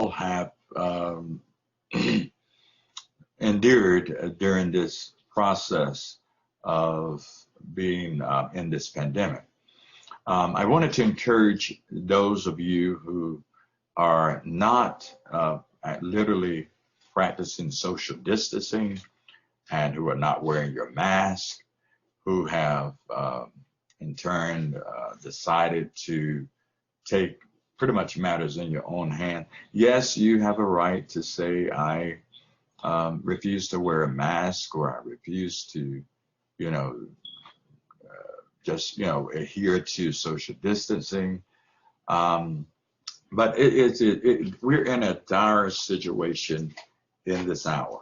all have endured during this process of being in this pandemic. I wanted to encourage those of you who are not literally practicing social distancing and who are not wearing your mask, who have in turn decided to take pretty much matters in your own hand. Yes, you have a right to say, I refuse to wear a mask, or I refuse to, just, adhere to social distancing. But we're in a dire situation in this hour.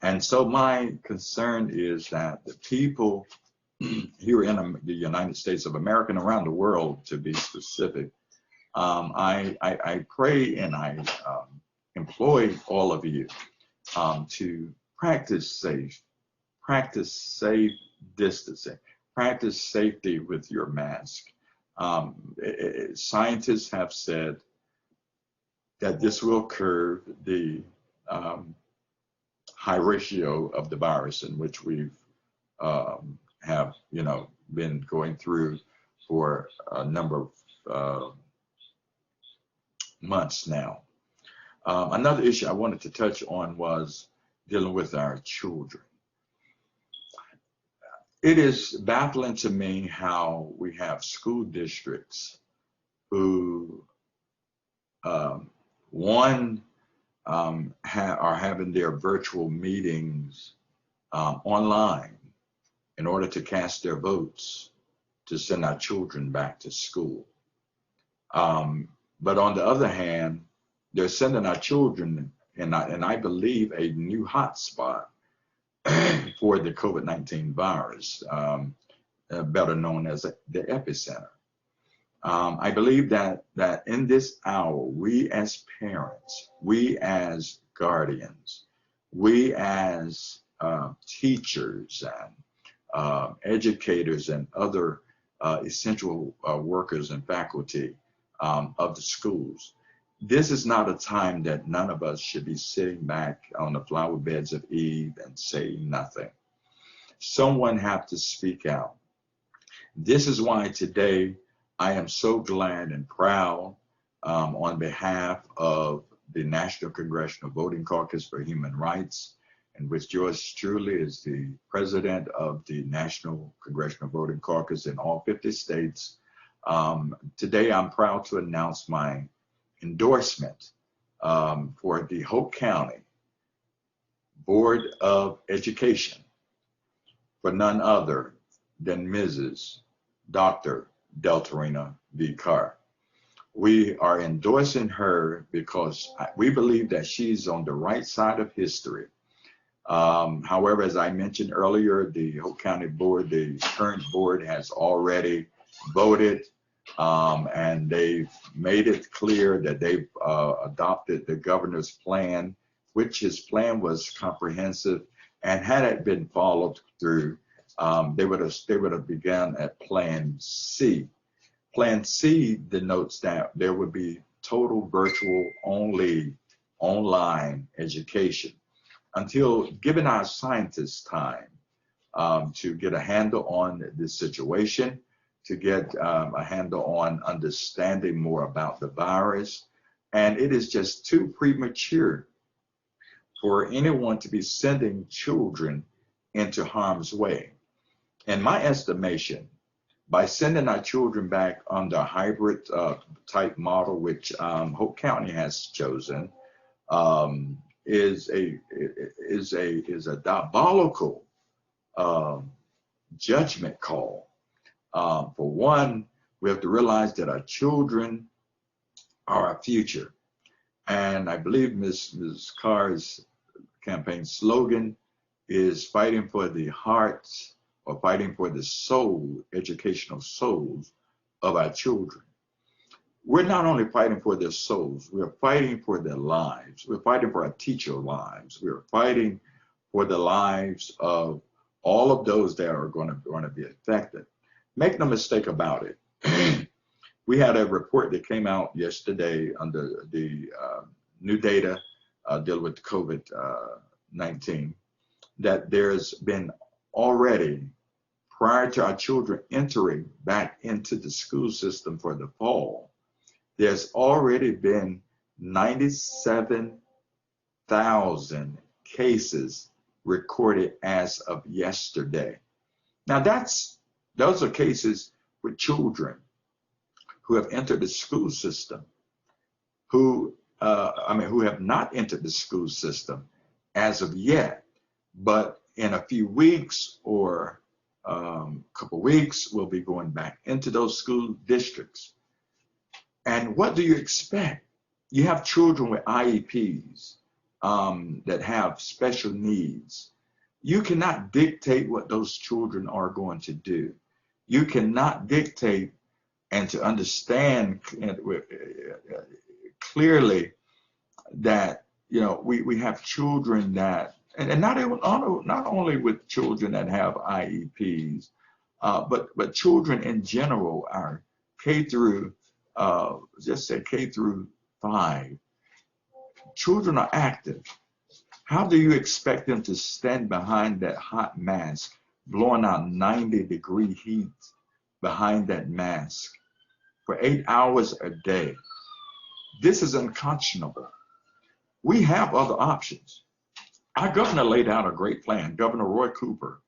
And so my concern is that the people here in the United States of America and around the world, to be specific, I pray and I employ all of you to practice safe distancing, practice safety with your mask. Scientists have said that this will curb the high ratio of the virus in which we've have been going through for a number of months now. Another issue I wanted to touch on was dealing with our children. It is baffling to me how we have school districts who, are having their virtual meetings online in order to cast their votes to send our children back to school. But on the other hand, they're sending our children, and I believe, a new hotspot for the COVID-19 virus, better known as the epicenter. I believe that in this hour, we as parents, we as guardians, we as teachers and educators and other essential workers and faculty of the schools, this is not a time that none of us should be sitting back on the flower beds of Eve and saying nothing. Someone have to speak out. This is why today I am so glad and proud on behalf of the National Congressional Voting Caucus for Human Rights, in which yours truly is the president of the National Congressional Voting Caucus in all 50 states. Today I'm proud to announce my endorsement for the Hoke County Board of Education for none other than Mrs. Dr. Deltarina V. Carr. We are endorsing her because we believe that she's on the right side of history. However, as I mentioned earlier, the Hoke County Board, the current board, has already voted, and they've made it clear that they've adopted the governor's plan, which his plan was comprehensive, and had it been followed through, they would have begun at Plan C. Plan C denotes that there would be total virtual only online education until giving our scientists time to get a handle on this situation, to get a handle on understanding more about the virus. And it is just too premature for anyone to be sending children into harm's way. In my estimation, by sending our children back under a hybrid type model, which Hope County has chosen, is a diabolical judgment call. For one, we have to realize that our children are our future. And I believe Ms. Carr's campaign slogan is fighting for the hearts, or fighting for the soul, educational souls of our children. We're not only fighting for their souls, we're fighting for their lives. We're fighting for our teacher lives. We're fighting for the lives of all of those that are going to be affected. Make no mistake about it. We had a report that came out yesterday under the new data dealing with COVID-19, that there's been already, prior to our children entering back into the school system for the fall, there's already been 97,000 cases recorded as of yesterday. Now those are cases with children who have entered the school system, who have not entered the school system as of yet, but in a few weeks or couple weeks, we'll be going back into those school districts. And what do you expect? You have children with IEPs that have special needs. You cannot dictate what those children are going to do. You cannot dictate and to understand clearly that, you know, we have children that, and not only with children that have IEPs, but children in general are K through, just say K through 5. Children are active. How do you expect them to stand behind that hot mask, blowing out 90-degree heat behind that mask for 8 hours a day? This is unconscionable. We have other options. Our governor laid out a great plan. Governor Roy Cooper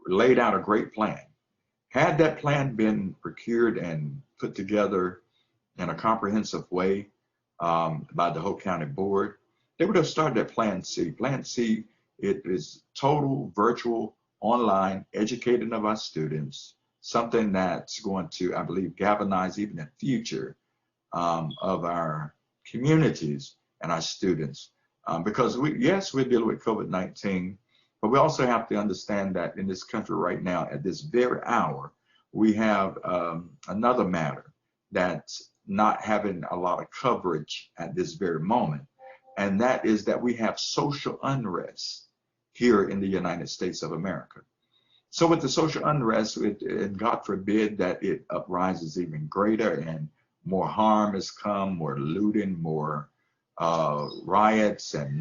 laid out a great plan. Had that plan been procured and put together in a comprehensive way by the Hoke County Board, they would have started at Plan C. Plan C, it is total virtual online educating of our students, something that's going to, I believe, galvanize even the future of our communities and our students. Because we're dealing with COVID-19, but we also have to understand that in this country right now, at this very hour, we have another matter that's not having a lot of coverage at this very moment. And that is that we have social unrest here in the United States of America. So with the social unrest, and God forbid that it uprises even greater and more harm has come, more looting, more riots and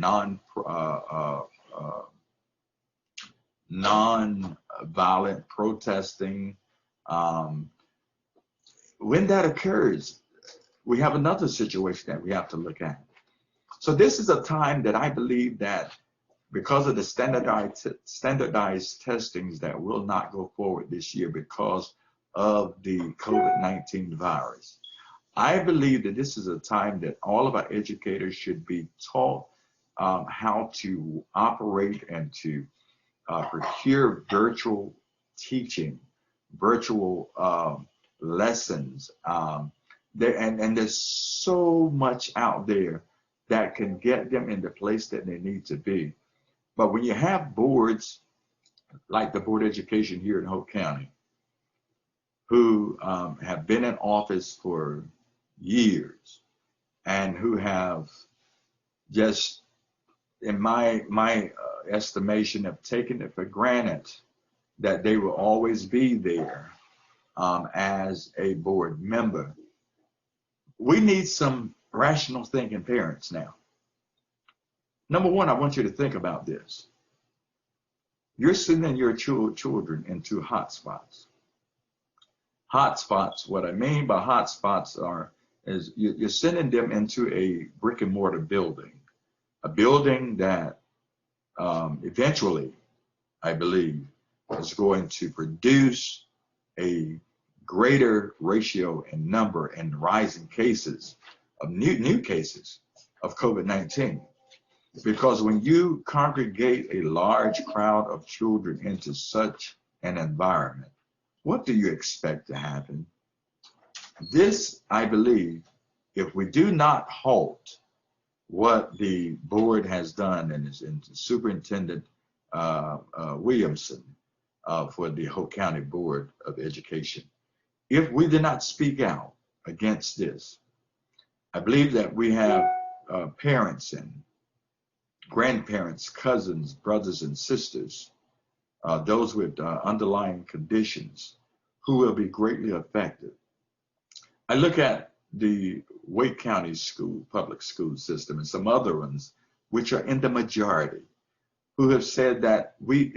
non-violent protesting. When that occurs, we have another situation that we have to look at. So this is a time that I believe that because of the standardized testings that will not go forward this year because of the COVID-19 virus, I believe that this is a time that all of our educators should be taught how to operate and to procure virtual teaching, virtual lessons. And there's so much out there that can get them in the place that they need to be. But when you have boards like the Board of Education here in Hoke County, who have been in office for years and who have just, in my estimation, have taken it for granted that they will always be there as a board member. We need some rational thinking parents now. Number one, I want you to think about this. You're sending your children into hotspots. Hotspots, what I mean by hotspots is you're sending them into a brick and mortar building, a building that eventually, I believe, is going to produce a greater ratio and number and rising cases of new cases of COVID-19. Because when you congregate a large crowd of children into such an environment, what do you expect to happen? This, I believe, if we do not halt what the board has done, and Superintendent Williamson for the Hoke County Board of Education, if we do not speak out against this, I believe that we have parents and grandparents, cousins, brothers and sisters, those with underlying conditions who will be greatly affected. I look at the Wake County public school system, and some other ones, which are in the majority, who have said that we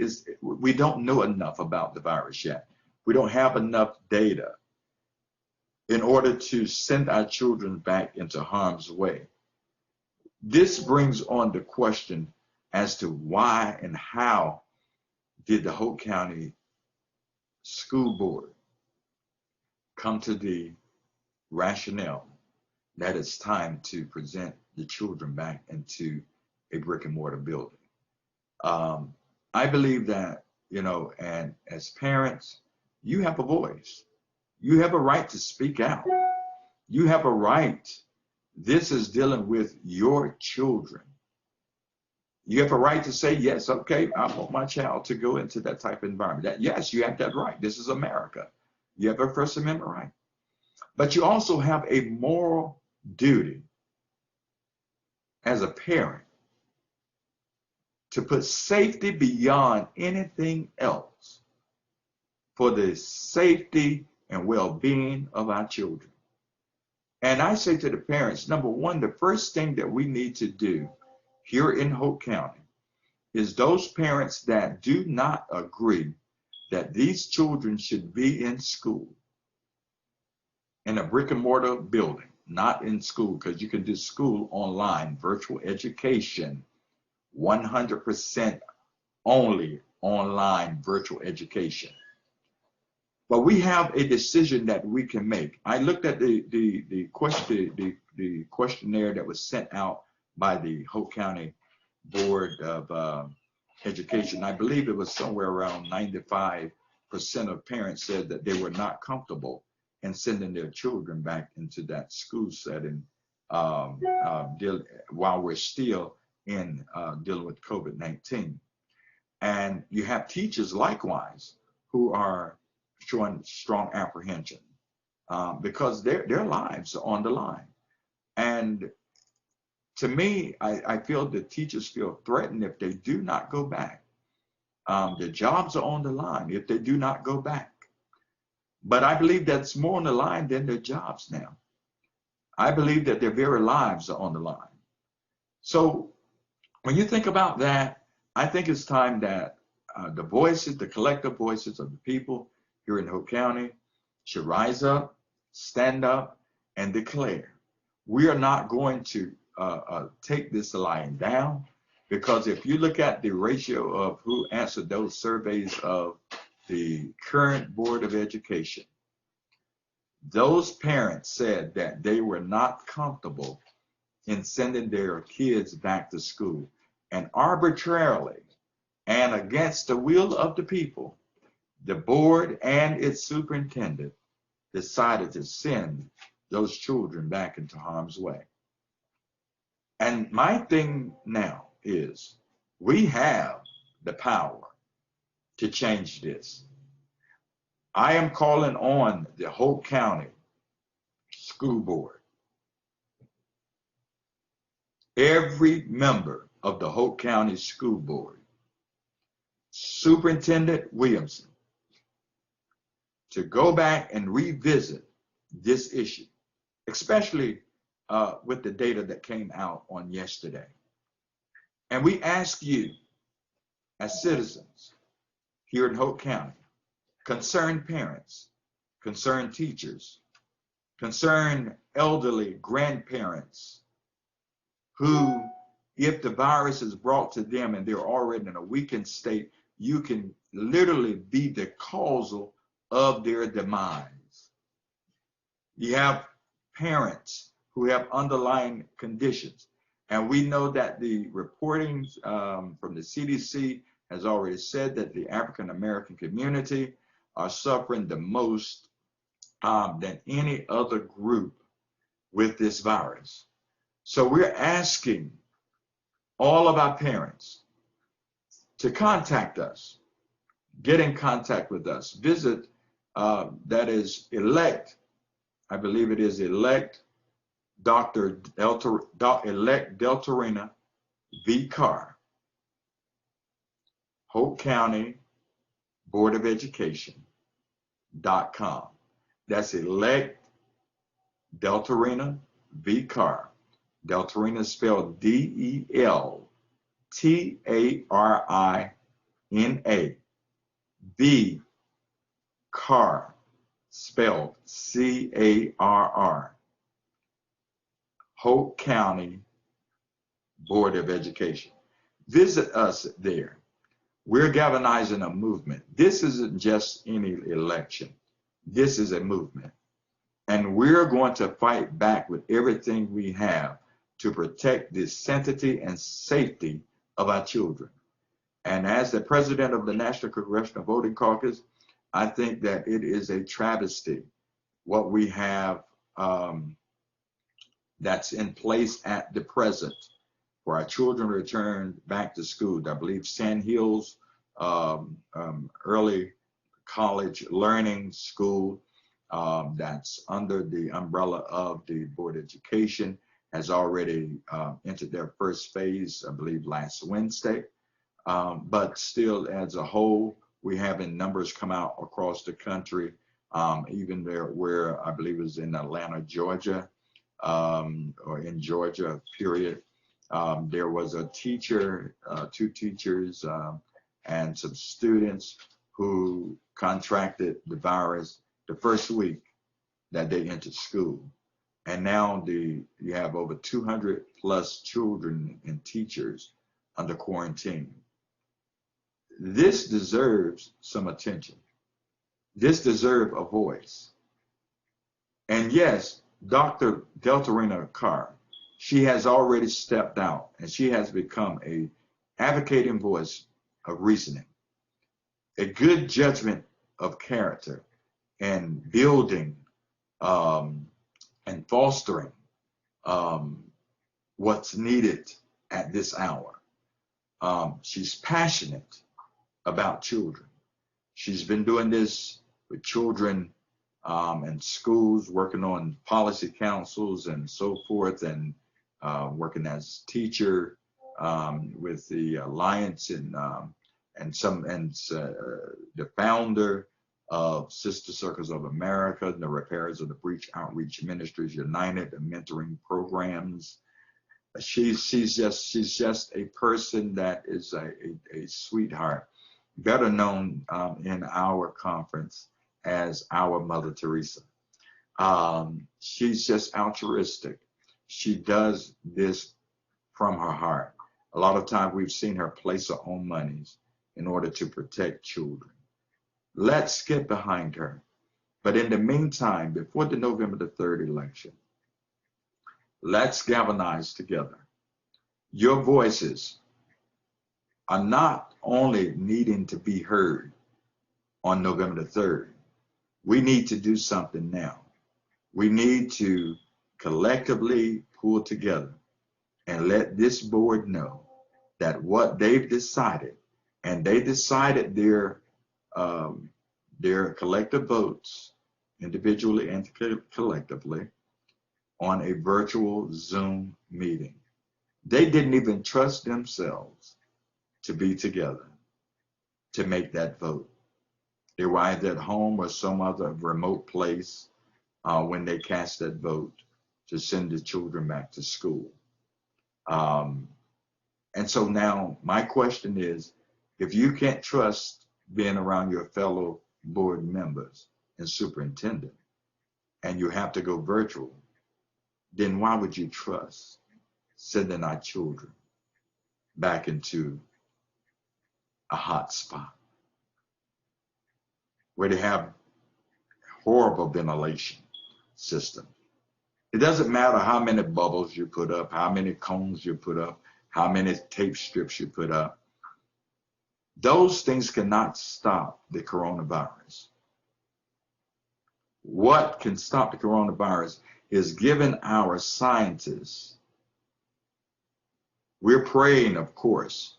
don't know enough about the virus yet. We don't have enough data in order to send our children back into harm's way. This brings on the question as to why and how did the Hoke County School Board come to the rationale that it's time to present the children back into a brick and mortar building. I believe that, and as parents, you have a voice. You have a right to speak out. You have a right. This is dealing with your children. You have a right to say, yes, okay, I want my child to go into that type of environment. Yes, you have that right. This is America. You have a First Amendment right. But you also have a moral duty as a parent to put safety beyond anything else for the safety and well-being of our children. And I say to the parents, number one, the first thing that we need to do here in Hoke County is those parents that do not agree that these children should be in school, in a brick and mortar building, not in school, because you can do school online, virtual education, 100% only online virtual education. But we have a decision that we can make. I looked at the questionnaire that was sent out by the Hoke County Board of Education. I believe it was somewhere around 95% of parents said that they were not comfortable in sending their children back into that school setting while we're still in dealing with COVID-19. And you have teachers likewise who are showing strong apprehension because their lives are on the line. And to me, I feel that teachers feel threatened if they do not go back. Their jobs are on the line if they do not go back. But I believe that's more on the line than their jobs now. I believe that their very lives are on the line. So when you think about that, I think it's time that the voices, the collective voices of the people here in Hoke County should rise up, stand up, and declare. We are not going to take this lying down, because if you look at the ratio of who answered those surveys of the current Board of Education, those parents said that they were not comfortable in sending their kids back to school. And arbitrarily and against the will of the people, the board and its superintendent decided to send those children back into harm's way. And my thing now is we have the power to change this. I am calling on the Hoke County School Board, every member of the Hoke County School Board, Superintendent Williamson, to go back and revisit this issue, especially with the data that came out on yesterday. And we ask you, as citizens here in Hoke County, concerned parents, concerned teachers, concerned elderly grandparents, who, if the virus is brought to them and they're already in a weakened state, you can literally be the causal of their demise. You have parents who have underlying conditions. And we know that the reporting from the CDC has already said that the African American community are suffering the most than any other group with this virus. So we're asking all of our parents to contact us, get in contact with us, visit, that is elect, I believe it is elect Deltarina V. Carr, Hoke County Board of Education.com. That's elect Deltarina V. Carr. Deltarina is spelled Deltarina. V. Carr, spelled Carr. Hoke County Board of Education. Visit us there. We're galvanizing a movement. This isn't just any election. This is a movement. And we're going to fight back with everything we have to protect the sanctity and safety of our children. And as the president of the National Congressional Voting Caucus, I think that it is a travesty what we have that's in place at the present for our children to return back to school. I believe Sand Hills Early College Learning School that's under the umbrella of the Board of Education has already entered their first phase, I believe last Wednesday. But still, as a whole, we have numbers come out across the country, even there where I believe it was in Atlanta, Georgia, or in Georgia, period. There was a teacher, two teachers, and some students who contracted the virus the first week that they entered school. And now you have over 200 plus children and teachers under quarantine. This deserves some attention. This deserves a voice. And yes, Dr. Deltarina Carr, she has already stepped out and she has become a advocating voice of reasoning, a good judgment of character, and building and fostering what's needed at this hour. She's passionate about children. She's been doing this with children and schools, working on policy councils and so forth, and working as teacher with the Alliance and the founder of Sister Circles of America, the Repairers of the Breach Outreach Ministries United, the mentoring programs. She's just a person that is a sweetheart, better known in our conference as our Mother Teresa. She's just altruistic. She does this from her heart. A lot of times we've seen her place her own monies in order to protect children. Let's get behind her. But in the meantime, before the November the 3rd election, let's galvanize together. Your voices are not only needing to be heard on November the 3rd. We need to do something now. We need to collectively pull together and let this board know that what they've decided, and they decided their collective votes, individually and collectively, on a virtual Zoom meeting. They didn't even trust themselves to be together to make that vote. They were either at home or some other remote place when they cast that vote to send the children back to school. And so now my question is, if you can't trust being around your fellow board members and superintendent, and you have to go virtual, then why would you trust sending our children back into a hot spot where they have horrible ventilation system? It doesn't matter how many bubbles you put up, how many cones you put up, how many tape strips you put up. Those things cannot stop the coronavirus. What can stop the coronavirus is giving our scientists, we're praying, of course,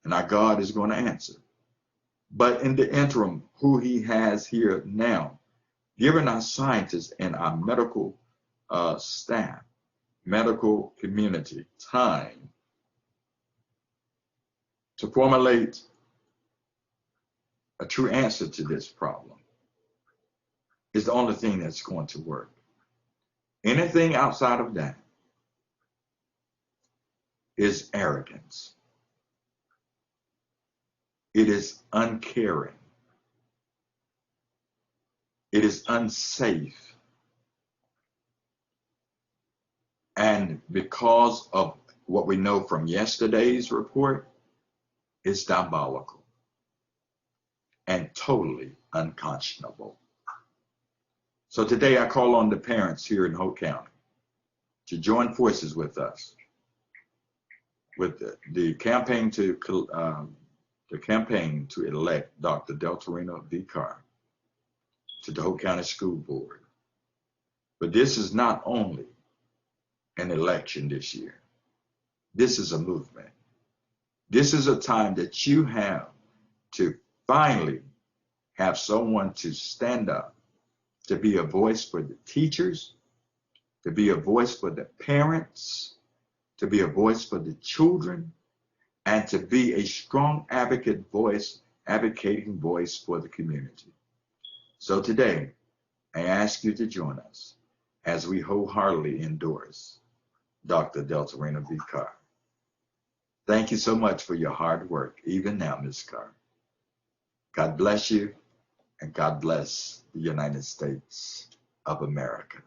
and our God is going to answer. But in the interim, who he has here now, giving our scientists and our medical staff, medical community time to formulate a true answer to this problem is the only thing that's going to work. Anything outside of that is arrogance. It is uncaring. It is unsafe. And because of what we know from yesterday's report, it's diabolical and totally unconscionable. So today I call on the parents here in Hoke County to join forces with us with the campaign to elect Dr. Deltarina V. Carr to the Hoke County School Board. But this is not only an election this year. This is a movement. This is a time that you have to finally have someone to stand up, to be a voice for the teachers, to be a voice for the parents, to be a voice for the children, and to be a strong advocating voice for the community. So today, I ask you to join us as we wholeheartedly endorse Dr. Deltarina V. Carr. Thank you so much for your hard work, even now, Ms. Carr. God bless you, and God bless the United States of America.